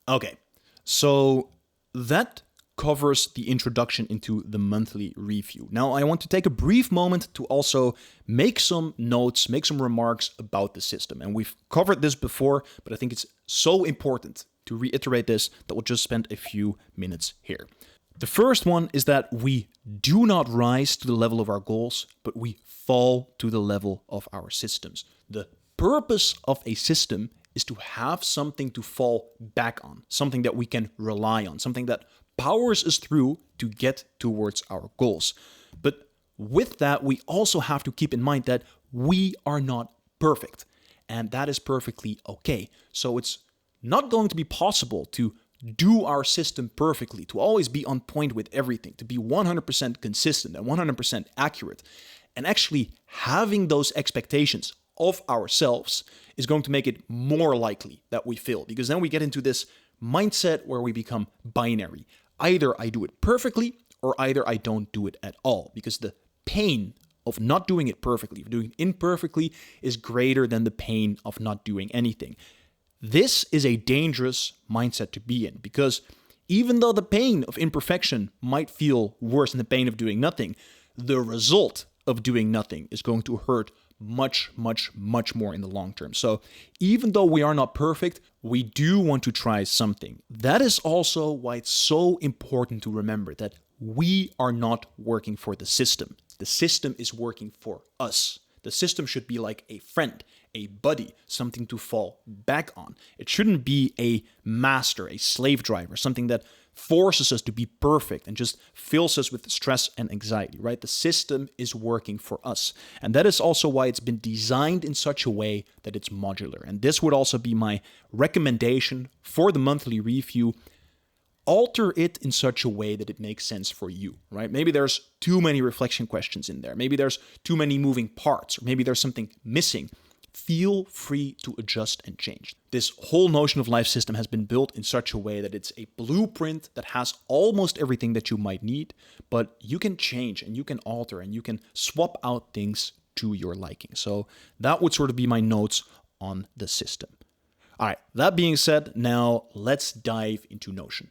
Okay, so that covers the introduction into the monthly review. Now, I want to take a brief moment to also make some notes, make some remarks about the system. And we've covered this before, but I think it's so important to reiterate this that we'll just spend a few minutes here. The first one is that we do not rise to the level of our goals, but we fall to the level of our systems. The purpose of a system is to have something to fall back on, something that we can rely on, something that powers us through to get towards our goals. But with that, we also have to keep in mind that we are not perfect, and that is perfectly okay. So it's not going to be possible to do our system perfectly, to always be on point with everything, to be 100% consistent and 100% accurate. And actually having those expectations of ourselves is going to make it more likely that we fail, because then we get into this mindset where we become binary. Either I do it perfectly or either I don't do it at all, because the pain of not doing it perfectly, of doing it imperfectly, is greater than the pain of not doing anything. This is a dangerous mindset to be in, because even though the pain of imperfection might feel worse than the pain of doing nothing, the result of doing nothing is going to hurt much, much, much more in the long term. So even though we are not perfect, we do want to try something. That is also why it's so important to remember that we are not working for the system. The system is working for us. The system should be like a friend, a buddy, something to fall back on. It shouldn't be a master, a slave driver, something that forces us to be perfect and just fills us with stress and anxiety, right? The system is working for us. And that is also why it's been designed in such a way that it's modular. And this would also be my recommendation for the monthly review. Alter it in such a way that it makes sense for you, right? Maybe there's too many reflection questions in there. Maybe there's too many moving parts, or maybe there's something missing. Feel free to adjust and change. This whole Notion of Life system has been built in such a way that it's a blueprint that has almost everything that you might need, but you can change and you can alter and you can swap out things to your liking. So that would sort of be my notes on the system. All right, that being said, now let's dive into Notion.